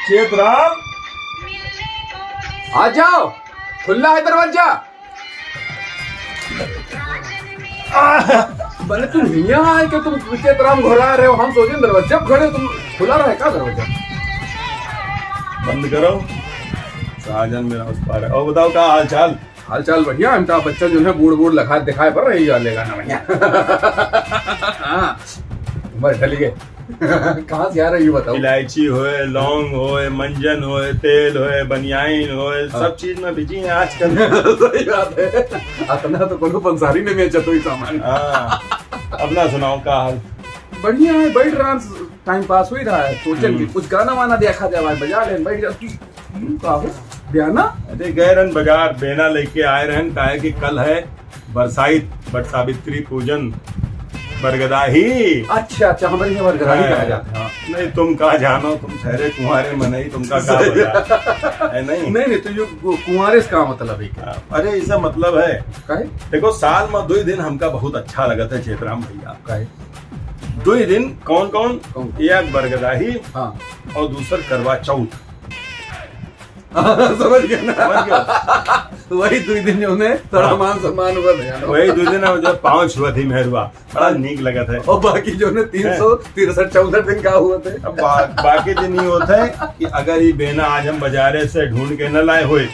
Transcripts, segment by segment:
चेतराम आ जाओ, खुला है दरवाजा। भले तुम यहाँ आए कि तुम चेतराम घोरा रहे हो, हम सोचे दरवाजा खड़े हो, तुम खुला रहे का दरवाजा? बंद करो। साजन मेरा उस पार है। और बताओ क्या हाल चाल? हाल चाल बढ़िया। अमिताभ बच्चन जो है बूढ़ बूढ़ लखा दिखाई पड़ रही है, लेगा ना भैया। बस ढल गए। कहाँ से आ रही है बताओ? इलायची होए, लौंग होए, मंजन होए, तेल होए, बनियाइन होए, सब चीज में बिजी है आजकल। सही बात है। अपना तो कोनो पंसारी ने बेचा तो ही सामान। हाँ, अपना सुनाओ क्या हाल? बढ़िया है, बैठ रहा, टाइम पास हो ही रहा है। सोचन की कुछ गाना वाना देखा जाए, बजा ले, बैठ जाती। बयाना? अरे गैरन बाजार बेना लेके आए रहन, काहे कि कल है बरसाइत, बट सावित्री पूजन बरगदाही। अच्छा अच्छा, हमारे यहाँ बरगदाही कहा जाता है। नहीं तुम का जानो, तुम ठहरे कुंवारे मनई, तुमका का बता है नहीं? नहीं तो जो कुंवारे का मतलब है क्या? अरे इसका मतलब है, काहे? देखो साल में 2 दिन हमका बहुत अच्छा लगता है चेतराम भैया। काहे? 2 दिन कौन कौन? कौन? एक बरगदाही हाँ। और दूसर करवा चौथ। समझ गया ना? समझ गया? वही 2 दिन जो है थोड़ा मान सम्मान हुआ था। वही 2 दिन जो 5 हुआ थी मेहरबा, बड़ा नीक लगा था। और बाकी जो है 363 दिन का हुआ थे। बाकी दिन ये होता है कि अगर ये बेना आज हम बाजारे से ढूंढ के न लाए हुए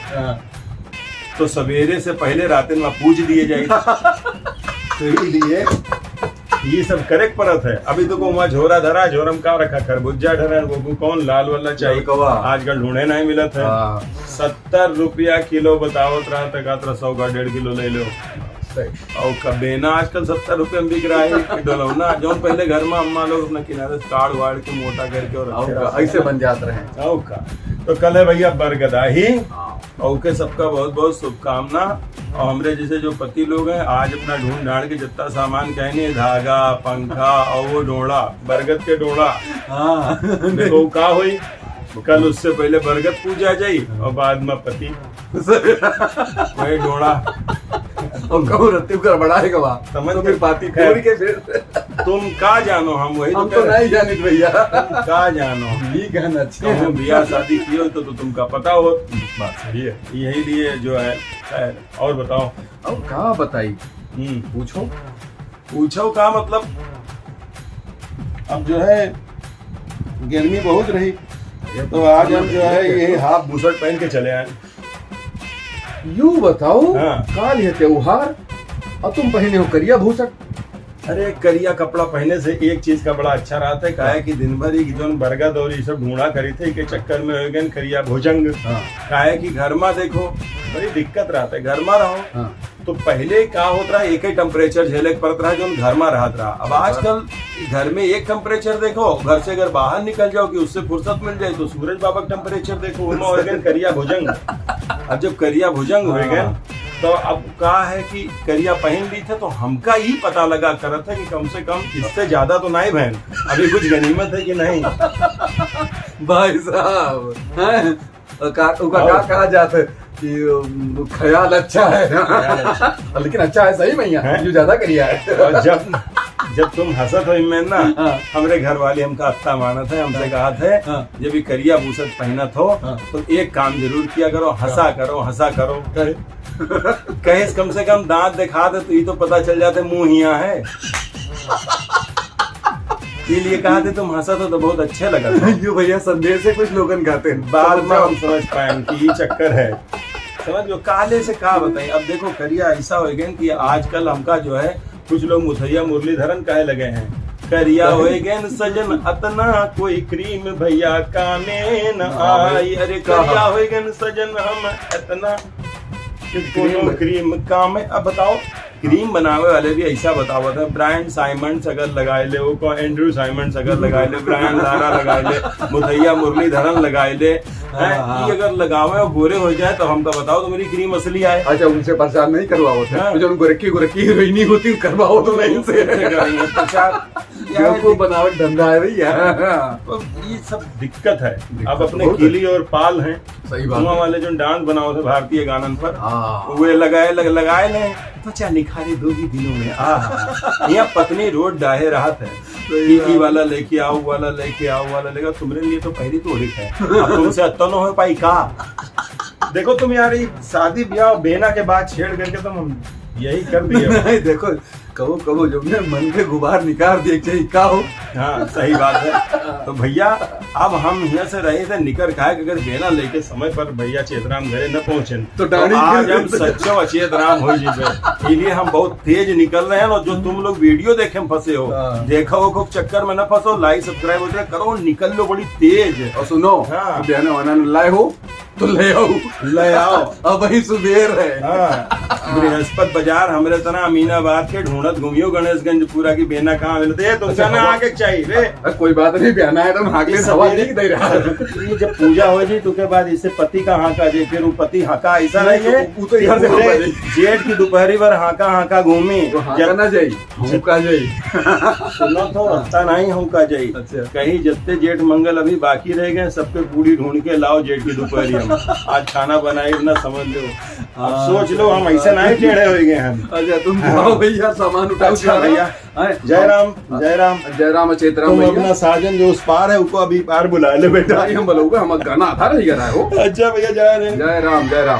तो सवेरे से पहले रात में पूज दिए जाए। तो इसलिए ये सब करेक्ट परत है। अभी तो वहाँ झोरा धरा, झोरम का रखा खरबूजा धरा, वो कौन लाल वाला चाहिए आजकल ढूंढे नहीं मिलत है। 70 रुपया किलो बताओ, तरह तक 100 का 1.5 किलो ले लो। और कबेना आजकल 70 रुपये में बिक रहा है डोलौना, जो पहले घर में अम्मा लोग अपना किनारे काड़ वाड़ के मोटा करके और ऐसे बन जाते रहे। तो कल है भैया बरगदाही, और के सबका बहुत बहुत शुभकामना। और हमरे जैसे जो पति लोग हैं, आज अपना ढूंढ ढाड़ के जितना सामान कहने, धागा, पंखा और वो डोड़ा, बरगद के डोड़ा। हाँ, देखो का हुई, कल उससे पहले बरगद पूजा जाई और बाद में पति वही डोड़ा। और कहूँ रत्ती कर बढ़ाएगा वहाँ, समझ तो फिर पाती खोल के फिर तुम का जानो, हम वही हम तो नहीं जानित भैया। का जानो ये कहना अच्छा कहूँ बियाह शादी की हो तो तुमका पता हो। बात सही है, यही लिए जो है। और बताओ। और कहाँ बताई? पूछो पूछो का मतलब, अब जो है गर्मी बहुत रही तो आज हम जो है ये हाफ बुशर्ट पहन के चले आए। यूं बताओ, हाँ। काल है त्योहार और तुम पहने हो करिया भूषण। अरे करिया कपड़ा पहने से एक चीज का बड़ा अच्छा रहता है, काहे कि दिन भर ही जो बरगद और ये सब ढूंढा करी थे के चक्कर में हो गए करिया भुजंग। काहे कि घर में देखो बड़ी दिक्कत रहता है, घर में रहो तो पहले क्या होता रहा, एक ही टेम्परेचर झेले पड़त रहा जो घर में रहता रहा। अब आजकल घर में एक टेम्परेचर देखो, घर से अगर बाहर निकल जाओ कि उससे फुर्सत मिल जाए तो सूरज बाबा का टेम्परेचर देखो, उनमें हो गए करिया भुजंग। अब जब करिया भुजंग हो गए तो अब क्या है कि करिया पहन ली थे तो हमका ही पता लगा कर था कि कम से कम इससे ज्यादा तो नहीं बहन, अभी कुछ गनीमत है कि नहीं। भाई साहब कहा जाता है कि ख्याल अच्छा है, लेकिन अच्छा है सही भैया, जो ज्यादा करिया है। और जब तुम हंसत हो इनमें ना, हमरे घर वाले हमका अत्ता मानत है, हमसे कहा थे जब भी करिया भूसत पहनत हो तो एक काम जरूर किया करो, हंसा करो हंसा करो। कहीं कम से कम दांत दिखा दे तो ये तो पता चल जाते मुंह हिया है। इसलिए कहा थे तुम हंसा तो बहुत अच्छे लगा। यो भैया संदेश से कुछ लोगन खाते हैं, बाद में हम समझ पाए कि ये चक्कर है। समझ लो काले से कहा बताई। अब देखो करिया ऐसा हो गया कि आजकल हमका जो है कुछ लोग मुथैया मुरलीधरन कहे लगे हैं, करिया हो गए सजन अतना कोई क्रीम भैया कामे न आई। अरे करिया हो गए सजन हम इतना क्रीम काम है। अब बताओ क्रीम बनावे वाले भी ऐसा बतावा था, ब्रायन साइमंड्स अगर लगाए ले, वो एंड्रू साइमंड्स अगर लगाए ले, ब्रायन लारा लगाए ले, मुथैया मुरलीधरन लगाए ले, ये अगर लगावे और गोरे हो जाए तो हमको बताओ तो मेरी क्रीम असली आए। अच्छा उनसे परेशान नहीं करवाओ थे, जो गोरखी हीरोइनी होती करवाओ तो नहीं से प्रचार बेवकूफ बनावट धंधा है भैया। तो ये सब दिक्कत है। अब अपने बहुत है। किली और पाल हैं, सही बात वहाँ है। वाले जो डांस बनाओ थे भारतीय गानन पर, हाँ। वे लगाए ले तो क्या निखारे दोगी दिनों में। यहाँ पत्नी रोड डाहे राहत है, ई वाला लेके आओ, वाला लेके आओ, वाला लेके आओ। तुम्हारे लिए तो पहली तो उड़िक है, अब तुमसे अत्ता न हो पाई का। देखो तुम यार ये शादी ब्याह बेना के बाद छेड़ करके तुम यही कर दिए। नहीं देखो, कहो कहो जो ने मन के गुबार निकाल दिए चाहिए का हो। हाँ सही बात है। तो भैया अब हम यहाँ से रहे थे निकर खाए, अगर बेना लेके समय पर भैया चेतराम घरे न पहुंचे तो डाढ़ी आज गिर हम सच्चो अचेत राम हो जीवे। इसलिए हम बहुत तेज निकल रहे हैं। और जो तुम लोग वीडियो देखे में फंसे हो, हाँ। देखो वो खूब चक्कर में न फंसो, लाइक सब्सक्राइब वगैरह करो, निकल लो बड़ी तेज। और सुनो, हाँ। बहना वाना लाए हो तो ले आओ, ले आओ। अब वही सुबेर है। हाँ, बृहस्पति बाजार हमरे तरह अमीनाबाद के ढूंढत घूमियो गणेशगंज पूरा की बेना कहाँ मिलते है, तो अच्छा, ना आगे चाहिए रे। कोई बात नहीं, बहना है तो हागले सवा नहीं दे रहा। ये जब पूजा हो जी तो के बाद इससे पति का हाका जे, फिर वो पति हाका ऐसा नहीं है, वो तो इधर से पूरे हाका जी। जेठ की दोपहरी भर हाका हाका घूमी। तो हाका ना जाई, हुका जाई। सुनो तो रस्ता नहीं हुका जाई। अच्छा। कहीं जितने जेठ मंगल अभी बाकी रह गए सबके पूरी ढूंढ के लाओ जेठ की दोपहरी। हम आज खाना बनाए ना समझ लो। अब सोच लो हम ऐसे नहीं टेढ़े हो गए हम। अच्छा तुम जाओ भैया, सामान उठाओ। अच्छा भैया, जय राम जय राम। जय राम चेतराम तुम भैया। अपना साजन जो उस पार है उसको अभी पार बुला ले बेटा। हम बोलोगे हम गाना था रही हो। अच्छा भैया जय राम। जय राम जय राम।